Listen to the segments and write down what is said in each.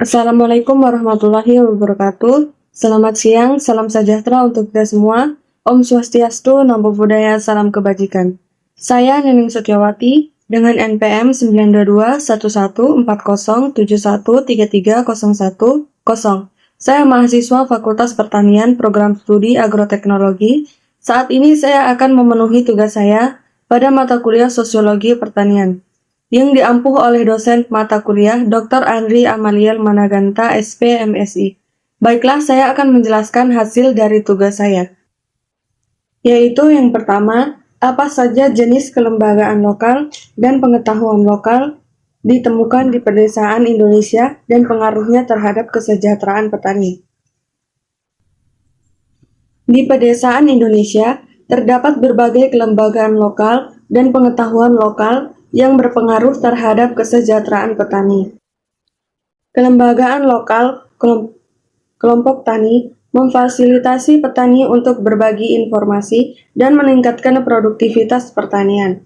Assalamualaikum warahmatullahi wabarakatuh. Selamat siang, salam sejahtera untuk kita semua. Om Swastiastu, Namo Buddhaya, salam kebajikan. Saya Nining Setiawati dengan NPM 9221140713301. Saya mahasiswa Fakultas Pertanian Program Studi Agroteknologi. Saat ini saya akan memenuhi tugas saya pada mata kuliah Sosiologi Pertanian yang diampuh oleh dosen mata kuliah Dr. Andri Amaliel Managanta, SP, MSI. Baiklah, saya akan menjelaskan hasil dari tugas saya. Yaitu yang pertama, apa saja jenis kelembagaan lokal dan pengetahuan lokal ditemukan di pedesaan Indonesia dan pengaruhnya terhadap kesejahteraan petani. Di pedesaan Indonesia, terdapat berbagai kelembagaan lokal dan pengetahuan lokal yang berpengaruh terhadap kesejahteraan petani. Kelembagaan lokal, kelompok tani, memfasilitasi petani untuk berbagi informasi dan meningkatkan produktivitas pertanian.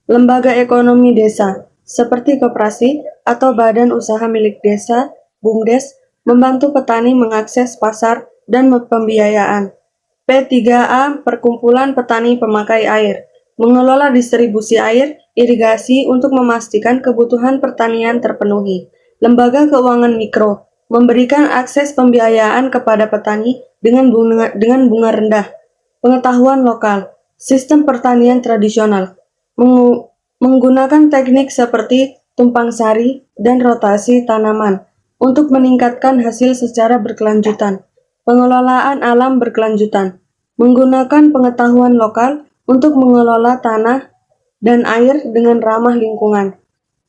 Lembaga ekonomi desa, seperti koperasi atau badan usaha milik desa, BUMDes, membantu petani mengakses pasar dan pembiayaan. P3A, perkumpulan petani pemakai air, mengelola distribusi air, irigasi untuk memastikan kebutuhan pertanian terpenuhi. Lembaga keuangan mikro, memberikan akses pembiayaan kepada petani dengan bunga rendah. Pengetahuan lokal, sistem pertanian tradisional, menggunakan teknik seperti tumpang sari dan rotasi tanaman untuk meningkatkan hasil secara berkelanjutan. Pengelolaan alam berkelanjutan, menggunakan pengetahuan lokal untuk mengelola tanah dan air dengan ramah lingkungan.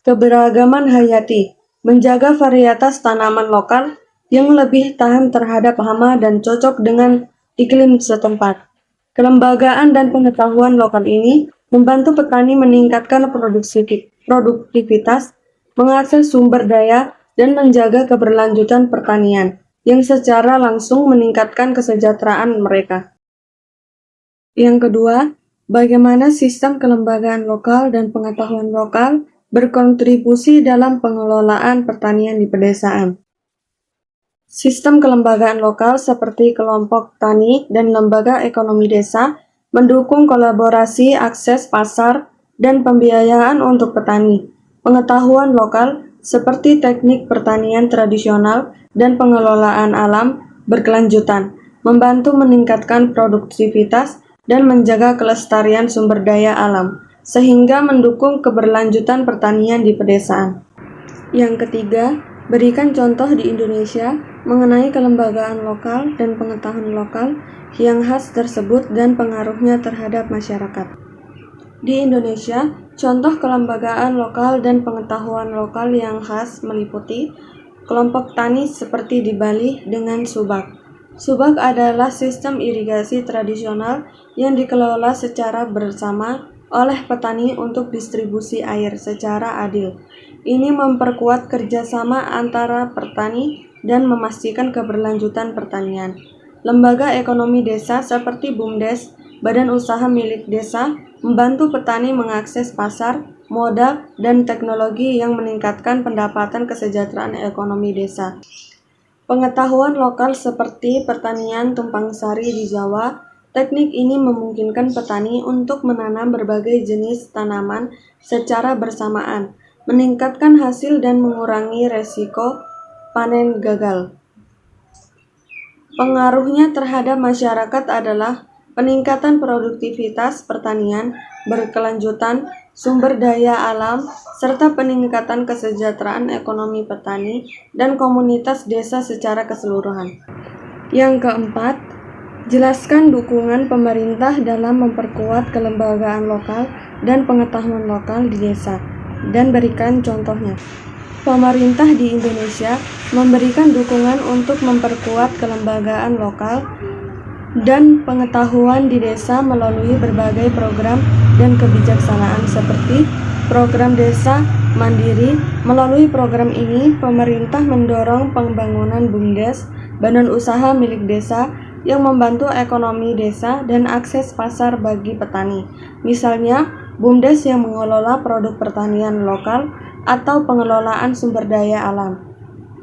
Keberagaman hayati, menjaga varietas tanaman lokal yang lebih tahan terhadap hama dan cocok dengan iklim setempat. Kelembagaan dan pengetahuan lokal ini membantu petani meningkatkan produktivitas, mengakses sumber daya, dan menjaga keberlanjutan pertanian yang secara langsung meningkatkan kesejahteraan mereka. Yang kedua, bagaimana sistem kelembagaan lokal dan pengetahuan lokal berkontribusi dalam pengelolaan pertanian di pedesaan. Sistem kelembagaan lokal seperti kelompok tani dan lembaga ekonomi desa mendukung kolaborasi, akses pasar, dan pembiayaan untuk petani. Pengetahuan lokal seperti teknik pertanian tradisional dan pengelolaan alam berkelanjutan membantu meningkatkan produktivitas dan menjaga kelestarian sumber daya alam, sehingga mendukung keberlanjutan pertanian di pedesaan. Yang ketiga, berikan contoh di Indonesia mengenai kelembagaan lokal dan pengetahuan lokal yang khas tersebut dan pengaruhnya terhadap masyarakat. Di Indonesia, contoh kelembagaan lokal dan pengetahuan lokal yang khas meliputi kelompok tani seperti di Bali dengan Subak. Subak adalah sistem irigasi tradisional yang dikelola secara bersama oleh petani untuk distribusi air secara adil. Ini memperkuat kerjasama antara petani dan memastikan keberlanjutan pertanian. Lembaga ekonomi desa seperti BUMDes, badan usaha milik desa, membantu petani mengakses pasar, modal, dan teknologi yang meningkatkan pendapatan kesejahteraan ekonomi desa. Pengetahuan lokal seperti pertanian tumpang sari di Jawa, teknik ini memungkinkan petani untuk menanam berbagai jenis tanaman secara bersamaan, meningkatkan hasil dan mengurangi resiko panen gagal. Pengaruhnya terhadap masyarakat adalah peningkatan produktivitas pertanian berkelanjutan, sumber daya alam, serta peningkatan kesejahteraan ekonomi petani dan komunitas desa secara keseluruhan. Yang keempat, jelaskan dukungan pemerintah dalam memperkuat kelembagaan lokal dan pengetahuan lokal di desa, dan berikan contohnya. Pemerintah di Indonesia memberikan dukungan untuk memperkuat kelembagaan lokal dan pengetahuan di desa melalui berbagai program dan kebijaksanaan seperti program Desa Mandiri. Melalui program ini, pemerintah mendorong pembangunan BUMDes, badan usaha milik desa, yang membantu ekonomi desa dan akses pasar bagi petani. Misalnya, BUMDes yang mengelola produk pertanian lokal atau pengelolaan sumber daya alam.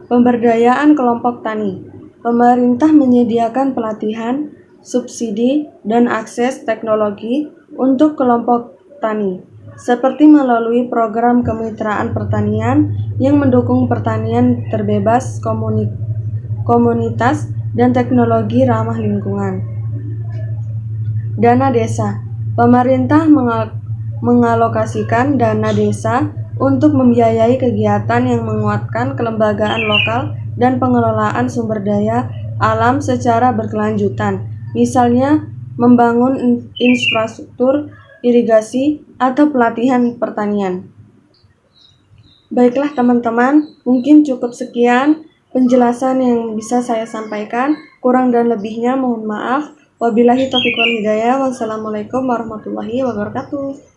Pemberdayaan kelompok tani. Pemerintah menyediakan pelatihan, subsidi, dan akses teknologi untuk kelompok tani, seperti melalui program kemitraan pertanian yang mendukung pertanian terbebas komunitas dan teknologi ramah lingkungan. Dana desa. Pemerintah mengalokasikan dana desa untuk membiayai kegiatan yang menguatkan kelembagaan lokal dan pengelolaan sumber daya alam secara berkelanjutan, misalnya membangun infrastruktur irigasi atau pelatihan pertanian. Baiklah teman-teman, mungkin cukup sekian penjelasan yang bisa saya sampaikan. Kurang dan lebihnya mohon maaf. Wabillahi taufiq wal hidayah. Wassalamualaikum warahmatullahi wabarakatuh.